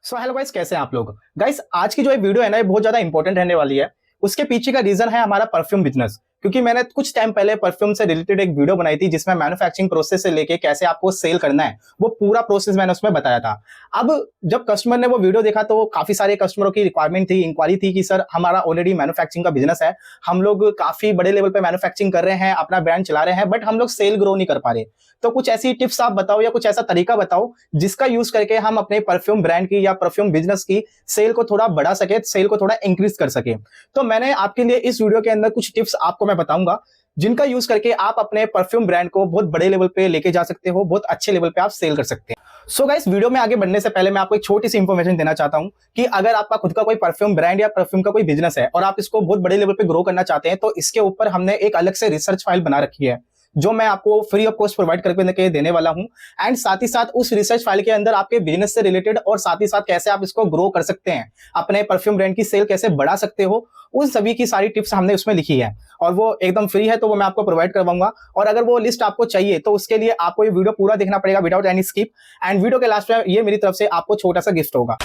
So hello guys, कैसे हैं आप लोग। गाइस, आज की जो ये वीडियो है ना, ये बहुत ज्यादा इंपॉर्टेंट रहने वाली है। उसके पीछे का रीजन है हमारा परफ्यूम बिजनेस। क्योंकि मैंने कुछ टाइम पहले परफ्यूम से रिलेटेड एक वीडियो बनाई थी जिसमें मैन्युफैक्चरिंग प्रोसेस से लेके कैसे आपको सेल करना है, वो पूरा प्रोसेस मैंने उसमें बताया था। अब जब कस्टमर ने वो वीडियो देखा तो काफी सारे कस्टमरों की रिक्वायरमेंट थी, इंक्वायरी थी कि सर हमारा ऑलरेडी मैन्युफैक्चरिंग का बिजनेस है, हम लोग काफी बड़े लेवल पे मैन्युफैक्चरिंग कर रहे हैं, अपना ब्रांड चला रहे हैं, बट हम लोग सेल ग्रो नहीं कर पा रहे। तो कुछ ऐसी टिप्स आप बताओ या कुछ ऐसा तरीका बताओ जिसका यूज करके हम अपने परफ्यूम ब्रांड की या परफ्यूम बिजनेस की सेल को थोड़ा बढ़ा सके, सेल को थोड़ा इंक्रीज कर सके। तो मैंने आपके लिए इस वीडियो के अंदर कुछ टिप्स आपको मैं बताऊंगा जिनका यूज करके आप अपने परफ्यूम ब्रांड को बहुत बड़े लेवल पे लेके जा सकते हो, बहुत अच्छे लेवल पे आप सेल कर सकते हैं। सो गाइस, वीडियो में आगे बढ़ने से पहले मैं आपको एक छोटी सी इंफॉर्मेशन देना चाहता हूं कि अगर आपका खुद का कोई परफ्यूम ब्रांड या परफ्यूम का कोई बिजनेस है और आप इसको बहुत बड़े लेवल पे ग्रो करना चाहते हैं, तो इसके ऊपर हमने एक अलग से रिसर्च फाइल बना रखी है जो मैं आपको फ्री ऑफ कॉस्ट प्रोवाइड करके देने वाला हूं। एंड साथ ही साथ उस रिसर्च फाइल के अंदर आपके बिजनेस से रिलेटेड और साथ ही साथ कैसे आप इसको ग्रो कर सकते हैं, अपने परफ्यूम ब्रांड की सेल कैसे बढ़ा सकते हो, उन सभी की सारी टिप्स हमने उसमें लिखी है और वो एकदम फ्री है, तो वो मैं आपको प्रोवाइड करवाऊंगा। और अगर वो लिस्ट आपको चाहिए तो उसके लिए आपको ये वीडियो पूरा देखना पड़ेगा without any skip. And video के लास्ट में ये मेरी तरफ से आपको छोटा सा गिफ्ट होगा।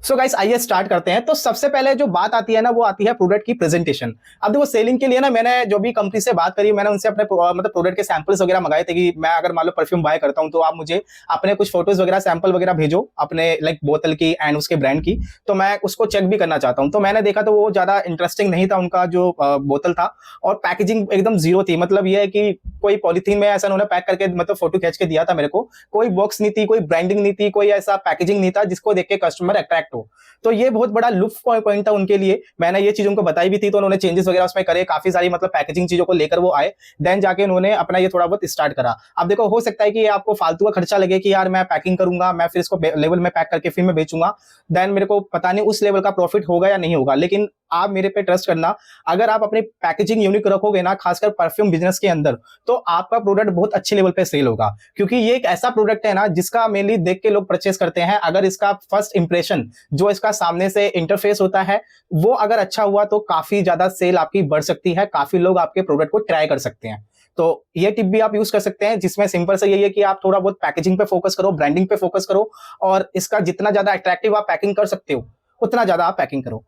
सो गाइस, आइए स्टार्ट करते हैं। तो सबसे पहले जो बात आती है ना, वो आती है प्रोडक्ट की प्रेजेंटेशन। अब देखो, सेलिंग के लिए ना मैंने जो भी कंपनी से बात करी, मैंने उनसे अपने मतलब प्रोडक्ट के सैंपल्स वगैरह मंगाए थे कि मैं अगर मान लो परफ्यूम बाय करता हूं तो आप मुझे अपने कुछ फोटोज वगैरह सैंपल वगैरह भेजो अपने लाइक बोतल की एंड उसके ब्रांड की, तो मैं उसको चेक भी करना चाहता हूं। तो मैंने देखा तो वो ज्यादा इंटरेस्टिंग नहीं था उनका जो बोतल था, और पैकेजिंग एकदम जीरो थी। मतलब ये है कि कोई पॉलिथीन में ऐसा उन्होंने पैक करके मतलब फोटो खींच के दिया था मेरे को, कोई बॉक्स नहीं थी, कोई ब्रांडिंग नहीं थी, कोई ऐसा पैकेजिंग नहीं था जिसको देख के कस्टमर अट्रैक्ट हो। तो ये बहुत बड़ा लुफ्त पॉइंट था उनके लिए। मैंने ये चीज उनको बताई भी थी, तो उन्होंने चेंजेस वगैरह उसमें करे, काफी सारी मतलब पैकेजिंग चीजों को लेकर वो आए। देन जाके उन्होंने अपना ये थोड़ा बहुत स्टार्ट करा। अब देखो, हो सकता है कि आपको फालतू का खर्चा लगे कि यार मैं पैकिंग करूंगा, मैं फिर इसको लेवल में पैक करके फिर मैं बेचूंगा, देन मेरे को पता नहीं उस लेवल का प्रॉफिट होगा या नहीं होगा। लेकिन आप मेरे पे ट्रस्ट करना, अगर आप अपनी पैकेजिंग यूनिक रखोगे ना, खासकर परफ्यूम बिजनेस के अंदर, तो आपका प्रोडक्ट बहुत अच्छे लेवल पे सेल होगा। क्योंकि ये एक ऐसा प्रोडक्ट है ना जिसका मेनली देख के लोग परचेस करते हैं। अगर इसका फर्स्ट इंप्रेशन जो इसका सामने से इंटरफेस होता है वो अगर अच्छा हुआ तो काफी ज्यादा सेल आपकी बढ़ सकती है, काफी लोग आपके प्रोडक्ट को ट्राई कर सकते हैं। तो ये टिप भी आप यूज कर सकते हैं, जिसमें सिंपल से यही है कि आप थोड़ा बहुत पैकेजिंग पे फोकस करो, ब्रांडिंग पे फोकस करो, और इसका जितना ज्यादा अट्रैक्टिव आप पैकिंग कर सकते हो उतना ज्यादा आप पैकिंग करो।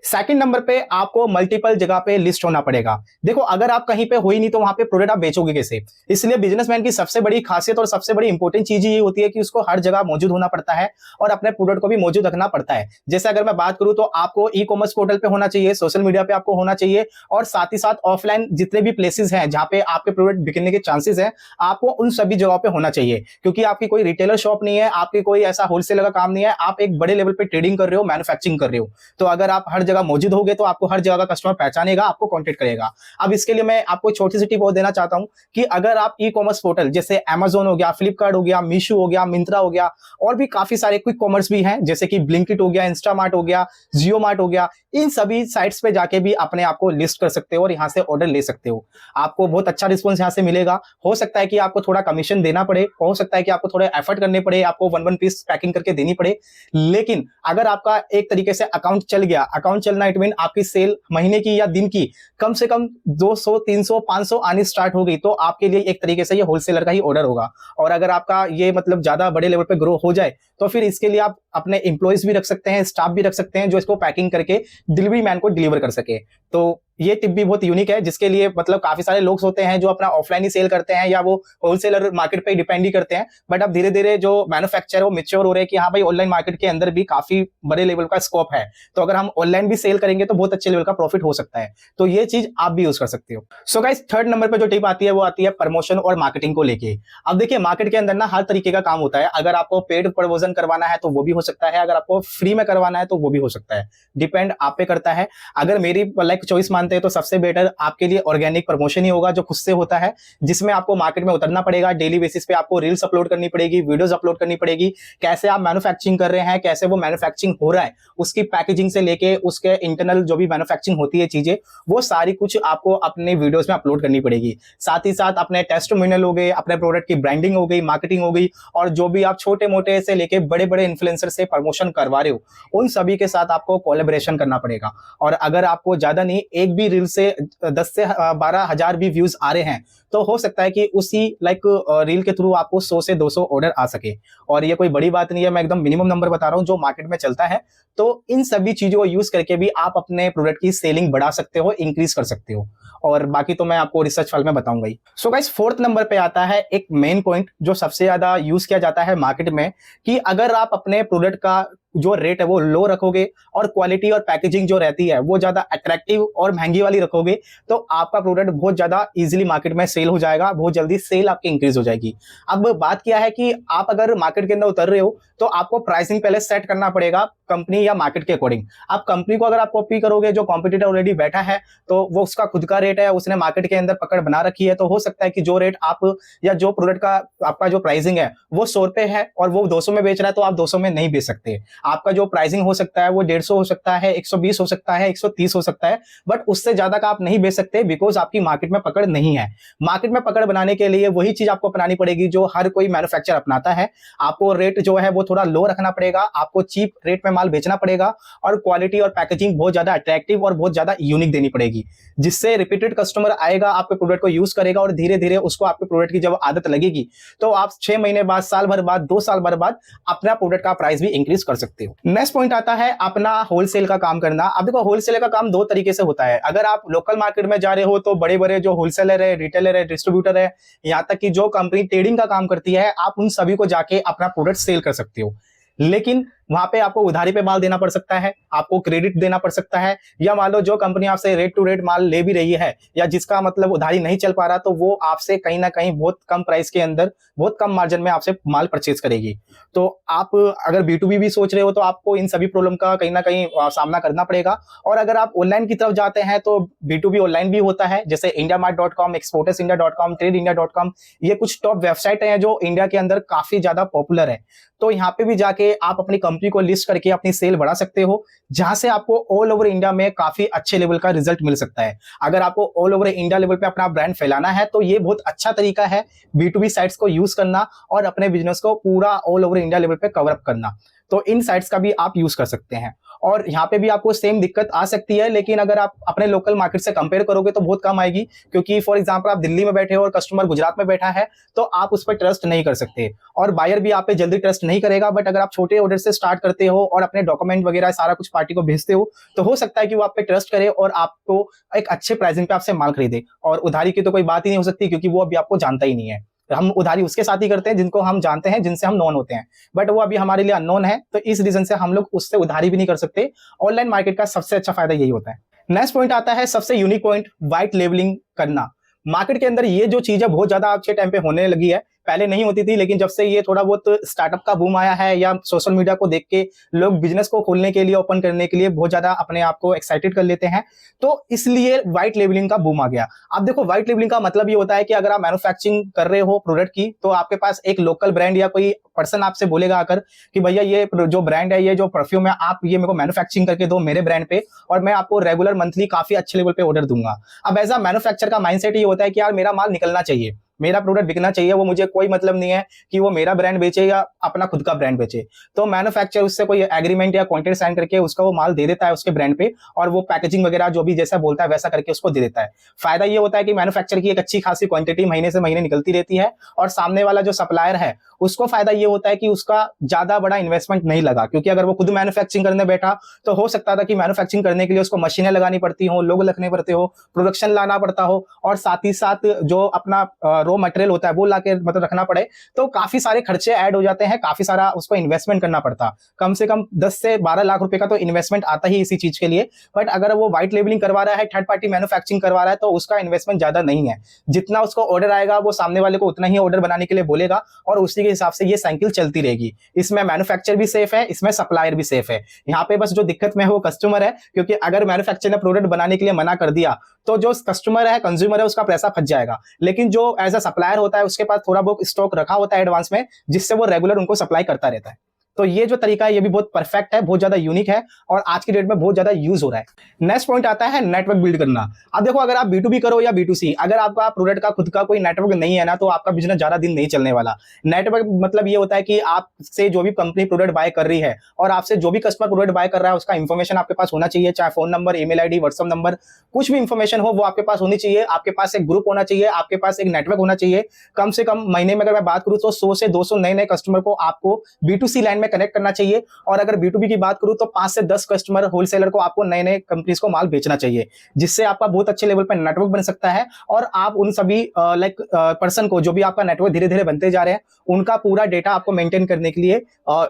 सेकंड नंबर पे आपको मल्टीपल जगह पे लिस्ट होना पड़ेगा। देखो, अगर आप कहीं पे हो ही नहीं तो वहां पे प्रोडक्ट आप बेचोगे कैसे। इसलिए बिजनेसमैन की सबसे बड़ी खासियत और सबसे बड़ी इंपॉर्टेंट चीज ये होती है कि उसको हर जगह मौजूद होना पड़ता है और अपने प्रोडक्ट को भी मौजूद रखना पड़ता है। जैसे अगर मैं बात करूं तो आपको ई कॉमर्स पोर्टल पे होना चाहिए, सोशल मीडिया पे आपको होना चाहिए, और साथ ही साथ ऑफलाइन जितने भी प्लेसेस हैं जहां पे आपके प्रोडक्ट बिकने के चांसेस हैं, आपको उन सभी जगहों पे होना चाहिए। क्योंकि आपकी कोई रिटेलर शॉप नहीं है, आपकी कोई ऐसा होलसेलर का काम नहीं है, आप एक बड़े लेवल पे ट्रेडिंग कर रहे हो, मैन्युफैक्चरिंग कर रहे हो। तो अगर आप हर जगह मौजूद होगे तो आपको हर जगह का कस्टमर पहचानेगा, आपको कांटेक्ट करेगा। अब इसके लिए मैं आपको छोटी सी टिप और देना चाहता हूं कि अगर आप ई कॉमर्स पोर्टल जैसे Amazon हो गया, फ्लिपकार्ट हो गया, मीशो हो गया, मिंत्रा हो गया, और भी काफी सारे क्विक कॉमर्स भी हैं जैसे कि ब्लिंकिट हो गया, इंस्टामार्ट हो गया, जियो मार्ट हो गया, इन सभी साइट्स पे जाके भी अपने आप को लिस्ट कर सकते हो और यहां से ऑर्डर ले सकते हो। आपको बहुत अच्छा रिस्पॉन्स यहां से मिलेगा। हो सकता है कि आपको थोड़ा कमीशन देना पड़े, हो सकता है कि आपको थोड़े एफर्ट करने पड़े, आपको वन वन पीस पैकिंग करके देनी पड़े, लेकिन अगर आपका एक तरीके से अकाउंट चल गया, अकाउंट चलना इट मीन आपकी सेल महीने की या दिन की कम से कम 200, 300, 500 आनी स्टार्ट हो गई, तो आपके लिए एक तरीके से ये होलसेलर का ही ऑर्डर होगा। और अगर आपका ये मतलब ज्यादा बड़े लेवल पे ग्रो हो जाए तो फिर इसके लिए आप अपने एम्प्लॉइज भी रख सकते हैं, स्टाफ भी रख सकते हैं जो इसको पैकिंग करके डिलीवरी मैन को डिलीवर कर सके। तो ये टिप भी बहुत यूनिक है, जिसके लिए मतलब काफी सारे लोग होते हैं जो अपना ऑफलाइन ही सेल करते हैं या वो होलसेलर मार्केट पे डिपेंड ही करते हैं। बट अब धीरे धीरे जो मैन्युफैक्चरर वो मैच्योर हो रहे हैं कि हाँ भाई, ऑनलाइन मार्केट के अंदर भी काफी बड़े लेवल का स्कोप है, तो अगर हम ऑनलाइन भी सेल करेंगे तो बहुत अच्छे लेवल का प्रॉफिट हो सकता है। तो ये चीज आप भी यूज कर सकते हो। सो गाइस, थर्ड नंबर पे जो टिप आती है वो आती है प्रमोशन और मार्केटिंग को लेके। अब देखिए, मार्केट के अंदर ना हर तरीके का काम होता है। अगर आपको पेड प्रमोशन करवाना है तो वो भी हो सकता है, अगर आपको फ्री में करवाना है तो वो भी हो सकता है, डिपेंड आप पे करता है। अगर मेरी लाइक चॉइस मानते हैं तो सबसे बेटर आपके लिए ऑर्गेनिक प्रमोशन ही होगा जो खुद से होता है, जिसमें आपको मार्केट में उतरना पड़ेगा, डेली बेसिस पे आपको रील्स अपलोड करनी पड़ेगी, वीडियोस अपलोड करनी पड़ेगी, कैसे आप मैन्युफैक्चरिंग कर रहे हैं, कैसे वो मैन्युफैक्चरिंग हो रहा है, उसकी पैकेजिंग से लेके उसके इंटरनल जो भी मैन्युफैक्चरिंग होती है चीजें, वो सारी कुछ आपको अपने वीडियोस में अपलोड करनी पड़ेगी। साथ ही साथ अपने टेस्टिमोनियल हो गए, अपने प्रोडक्ट की ब्रांडिंग हो गई, मार्केटिंग हो गई, और जो भी आप छोटे मोटे से लेके बड़े बड़े इन्फ्लुएंसर से प्रमोशन करवा रहे हो, उन सभी के साथ आपको कोलैबोरेशन करना पड़ेगा। और अगर आपको ज्यादा नहीं, भी रील से 10 से 12 हजार भी व्यूज आ रहे हैं, तो हो सकता है कि उसी रील के थ्रू आपको 100 से 200 ऑर्डर आ सके। और ये कोई बड़ी बात नहीं है, मैं एकदम मिनिमम नंबर बता रहा हूँ जो मार्केट में चलता है। तो इन सभी चीजों को यूज करके भी आप अपने प्रोडक्ट की सेलिंग बढ़ा सकते हो, इंक्रीज कर सकते हो। और बाकी तो मैं आपको रिसर्च फल में बताऊंगा ही। सो गाइस, फोर्थ नंबर पे आता है एक मेन पॉइंट जो सबसे ज्यादा यूज किया जाता है मार्केट में, कि अगर आप अपने प्रोडक्ट का जो रेट है वो लो रखोगे और क्वालिटी और पैकेजिंग जो रहती है वो ज्यादा अट्रैक्टिव और महंगी वाली रखोगे, तो आपका प्रोडक्ट बहुत ज्यादा इजीली मार्केट में सेल हो जाएगा, बहुत जल्दी सेल आपकी इंक्रीज हो जाएगी। अब बात क्या है कि आप अगर मार्केट के अंदर उतर रहे हो तो आपको प्राइसिंग पहले सेट करना पड़ेगा कंपनी या मार्केट के अकॉर्डिंग। आप कंपनी को अगर आप कॉपी करोगे, जो कॉम्पिटिटर ऑलरेडी बैठा है तो वो उसका खुद का रेट है, उसने मार्केट के अंदर पकड़ बना रखी है, तो हो सकता है कि जो रेट आप या जो प्रोडक्ट का आपका जो प्राइसिंग है वो 100 रुपए है और वो 200 में बेच रहा है, तो आप 200 में नहीं बेच सकते। आपका जो प्राइसिंग हो सकता है वो 150 हो सकता है, 120 हो सकता है, 130 हो सकता है, बट उससे ज्यादा का आप नहीं बेच सकते, बिकॉज आपकी मार्केट में पकड़ नहीं है। मार्केट में पकड़ बनाने के लिए वही चीज आपको अपनानी पड़ेगी जो हर कोई मैन्युफैक्चर अपनाता है। आपको रेट जो है वो थोड़ा लो रखना पड़ेगा, आपको चीप रेट में माल बेचना पड़ेगा, और क्वालिटी और पैकेजिंग बहुत ज्यादा अट्रैक्टिव और बहुत ज्यादा यूनिक देनी पड़ेगी, जिससे रिपीटेड कस्टमर आएगा, आपके प्रोडक्ट को यूज करेगा और धीरे धीरे उसको आपके प्रोडक्ट की जब आदत लगेगी तो आप 6 महीने बाद, साल भर बाद, 2 साल भर बाद अपना प्रोडक्ट का प्राइस भी इंक्रीज कर सकते हो। नेक्स्ट पॉइंट आता है अपना होलसेल का काम करना। अब देखो, होलसेल का काम 2 तरीके से होता है। अगर आप लोकल मार्केट में जा रहे हो तो बड़े बड़े जो होलसेलर है, रिटेलर है, डिस्ट्रीब्यूटर है, यहाँ तक कि जो कंपनी ट्रेडिंग का काम करती है, आप उन सभी को जाके अपना प्रोडक्ट सेल कर सकते हो। लेकिन वहां पे आपको उधारी पे माल देना पड़ सकता है, आपको क्रेडिट देना पड़ सकता है, या मान लो जो कंपनी आपसे रेट टू रेट माल ले भी रही है या जिसका मतलब उधारी नहीं चल पा रहा, तो वो आपसे कहीं ना कहीं बहुत कम प्राइस के अंदर, बहुत कम मार्जिन में आपसे माल परचेज करेगी। तो आप अगर B2B भी सोच रहे हो तो आपको इन सभी प्रॉब्लम का कहीं ना कहीं सामना करना पड़ेगा। और अगर आप ऑनलाइन की तरफ जाते हैं तो B2B ऑनलाइन भी होता है, जैसे indiamart.com, exportersindia.com, tradeindia.com, ये कुछ टॉप वेबसाइट हैं जो इंडिया के अंदर काफी ज्यादा पॉपुलर है। तो यहाँ पे भी जाके आप अपनी कंपनी को लिस्ट करके अपनी सेल बढ़ा सकते हो, जहां से आपको ऑल ओवर इंडिया में काफी अच्छे लेवल का रिजल्ट मिल सकता है। अगर आपको ऑल ओवर इंडिया लेवल पे अपना ब्रांड फैलाना है तो ये बहुत अच्छा तरीका है B2B साइट्स को यूज करना और अपने बिजनेस को पूरा ऑल ओवर इंडिया लेवल पे कवर अप करना। तो इन साइट्स का भी आप यूज कर सकते हैं। और यहाँ पे भी आपको सेम दिक्कत आ सकती है, लेकिन अगर आप अपने लोकल मार्केट से कंपेयर करोगे तो बहुत कम आएगी, क्योंकि फॉर एग्जांपल आप दिल्ली में बैठे हो और कस्टमर गुजरात में बैठा है, तो आप उस पर ट्रस्ट नहीं कर सकते और बायर भी आप पे जल्दी ट्रस्ट नहीं करेगा। बट अगर आप छोटे ऑर्डर से स्टार्ट करते हो और अपने डॉक्यूमेंट वगैरह सारा कुछ पार्टी को भेजते हो, तो हो सकता है कि वो आप पे ट्रस्ट करे और आपको एक अच्छे प्राइसिंग पे आपसे माल खरीदे। और उधारी की तो कोई बात ही नहीं हो सकती, क्योंकि वो अभी आपको जानता ही नहीं है। हम उधारी उसके साथ ही करते हैं जिनको हम जानते हैं, जिनसे हम नॉन होते हैं, बट वो अभी हमारे लिए अननोन है, तो इस रीजन से हम लोग उससे उधारी भी नहीं कर सकते। ऑनलाइन मार्केट का सबसे अच्छा फायदा यही होता है। नेक्स्ट पॉइंट आता है सबसे यूनिक पॉइंट, व्हाइट लेबलिंग करना। मार्केट के अंदर ये जो चीज है बहुत ज्यादा आज के टाइम पे होने लगी है, पहले नहीं होती थी, लेकिन जब से ये थोड़ा बहुत स्टार्टअप का बूम आया है या सोशल मीडिया को देख के लोग बिजनेस को खोलने के लिए, ओपन करने के लिए बहुत ज्यादा अपने आप को एक्साइटेड कर लेते हैं, तो इसलिए व्हाइट लेबलिंग का बूम आ गया। अब देखो, व्हाइट लेबलिंग का मतलब ये होता है कि अगर आप मैन्युफैक्चरिंग कर रहे हो प्रोडक्ट की, तो आपके पास एक लोकल ब्रांड या कोई पर्सन आपसे बोलेगा आकर कि भैया ये जो ब्रांड है, ये जो परफ्यूम है, आप ये मेरे को मैन्युफैक्चरिंग करके दो मेरे ब्रांड पे, और मैं आपको रेगुलर मंथली काफी अच्छे लेवल पे ऑर्डर दूंगा। अब एज अ मैन्युफैक्चर का माइंडसेट ये होता है कि यार मेरा माल निकलना चाहिए, मेरा प्रोडक्ट बिकना चाहिए, वो मुझे कोई मतलब नहीं है कि वो मेरा ब्रांड बेचे या अपना खुद का ब्रांड बेचे। तो मैन्युफैक्चर उससे कोई एग्रीमेंट या कॉन्ट्रैक्ट साइन करके उसका वो माल दे देता है उसके ब्रांड पे, और वो पैकेजिंग वगैरह जो भी जैसा बोलता है वैसा करके उसको दे देता है। फायदा ये होता है कि मैन्युफैक्चर की एक अच्छी खासी क्वांटिटी महीने से महीने निकलती रहती है, और सामने वाला जो सप्लायर है उसको फायदा ये होता है कि उसका ज्यादा बड़ा इन्वेस्टमेंट नहीं लगा, क्योंकि अगर वो खुद मैन्युफैक्चरिंग करने बैठा तो हो सकता था कि मैन्युफैक्चरिंग करने के लिए उसको मशीनें लगानी पड़ती हो, लोग रखने पड़ते हो, प्रोडक्शन लाना पड़ता हो, और साथ ही साथ जो अपना रॉ मटेरियल होता है वो लाके मतलब रखना पड़े, तो काफी सारे खर्चे ऐड हो जाते हैं, काफी सारा उसको इन्वेस्टमेंट करना पड़ता। कम से कम 10 से 12 लाख रुपए का तो इन्वेस्टमेंट आता ही इसी चीज के लिए। बट अगर वो व्हाइट लेबलिंग करवा रहा है, थर्ड पार्टी मैन्युफैक्चरिंग करवा रहा है, तो उसका इन्वेस्टमेंट ज्यादा नहीं है। जितना उसको ऑर्डर आएगा वो सामने वाले को उतना ही ऑर्डर बनाने के लिए बोलेगा, और उसी के हिसाब से ये साइकिल चलती रहेगी। इसमें मैन्युफैक्चर भी सेफ है, इसमें सप्लायर भी सेफ है। यहाँ पे बस जो दिक्कत में है वो कस्टमर है, क्योंकि अगर मैन्युफैक्चर ने प्रोडक्ट बनाने के लिए मना कर दिया तो जो कस्टमर है, कंज्यूमर है, उसका पैसा फंस जाएगा। लेकिन जो एज अ सप्लायर होता है उसके पास थोड़ा बहुत स्टॉक रखा होता है एडवांस में, जिससे वो रेगुलर उनको सप्लाई करता रहता है। तो ये जो तरीका है ये भी बहुत परफेक्ट है, बहुत ज्यादा यूनिक है और आज की डेट में बहुत ज्यादा यूज हो रहा है। नेक्स्ट पॉइंट आता है नेटवर्क बिल्ड करना। अब देखो, अगर आप B2B करो या B2C, अगर आपका प्रोडक्ट का खुद का कोई नेटवर्क नहीं है ना, तो आपका बिजनेस ज्यादा दिन नहीं चलने वाला। नेटवर्क मतलब ये होता है कि आपसे जो भी कंपनी प्रोडक्ट बाय कर रही है और आपसे जो भी कस्टमर प्रोडक्ट बाय कर रहा है उसका इंफॉर्मेशन आपके पास होना चाहिए, चाहे phone number, email ID, WhatsApp number, कुछ भी इंफॉर्मेशन हो वो आपके पास होनी चाहिए। आपके पास एक ग्रुप होना चाहिए, आपके पास एक नेटवर्क होना चाहिए। कम से कम महीने में अगर मैं बात करूं तो 100 से 200 नए नए कस्टमर को आपको B2C लाइन में कनेक्ट करना चाहिए। और अगर B2B की बात करूं तो 5 से 10 कस्टमर होलसेलर को आपको नए नए कंपनीज को माल बेचना चाहिए, जिससे आपका बहुत अच्छे लेवल पर नेटवर्क बन सकता है। और आप उन सभी पर्सन को, जो भी आपका नेटवर्क धीरे धीरे बनते जा रहे हैं, उनका पूरा डेटा आपको मेंटेन करने के लिए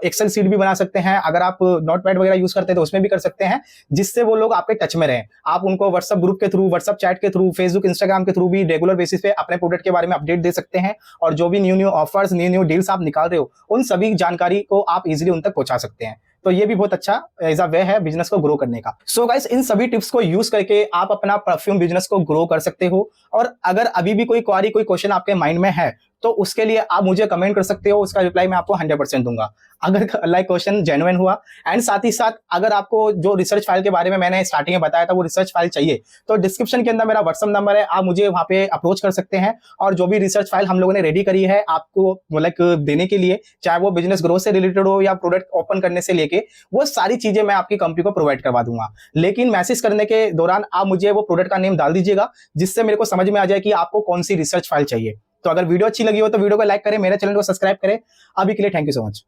एक्सेल सीट भी बना सकते हैं। अगर आप नोटपैड वगैरह यूज करते हैं तो उसमें भी कर सकते हैं, जिससे वो लोग आपके टच में रहें। आप उनको व्हाट्सएप ग्रुप के थ्रू, व्हाट्सएप चैट के थ्रू, फेसबुक, इंस्टाग्राम के थ्रू भी रेगुलर बेसिस पे अपने प्रोडक्ट के बारे में अपडेट दे सकते हैं। और जो भी new new offers, new new deals आप निकाल रहे हो, उन सभी जानकारी को आप इजीली उन तक पहुंचा सकते हैं। तो ये भी बहुत अच्छा एज अ वे है बिजनेस को ग्रो करने का। सो गाइस, इन सभी टिप्स को यूज करके आप अपना परफ्यूम बिजनेस को ग्रो कर सकते हो। और अगर अभी भी कोई क्वारी, कोई क्वेश्चन आपके माइंड में है तो उसके लिए आप मुझे कमेंट कर सकते हो, उसका रिप्लाई मैं आपको 100% दूंगा, अगर क्वेश्चन जेन्युइन हुआ। एंड साथ ही साथ अगर आपको जो रिसर्च फाइल के बारे में मैंने स्टार्टिंग में बताया था वो रिसर्च फाइल चाहिए, तो डिस्क्रिप्शन के अंदर मेरा व्हाट्सएप नंबर है, आप मुझे वहां पे अप्रोच कर सकते हैं। और जो भी रिसर्च फाइल हम लोगों ने रेडी करी है आपको देने के लिए, चाहे वो बिजनेस ग्रोथ से रिलेटेड हो या प्रोडक्ट ओपन करने से लेके, वो सारी चीजें मैं आपकी कंपनी को प्रोवाइड करवा दूंगा। लेकिन मैसेज करने के दौरान आप मुझे वो प्रोडक्ट का नेम डाल दीजिएगा, जिससे मेरे को समझ में आ जाए कि आपको कौन सी रिसर्च फाइल चाहिए। तो अगर वीडियो अच्छी लगी हो तो वीडियो को लाइक करें, मेरे चैनल को सब्सक्राइब करें। अभी के लिए थैंक यू सो मच।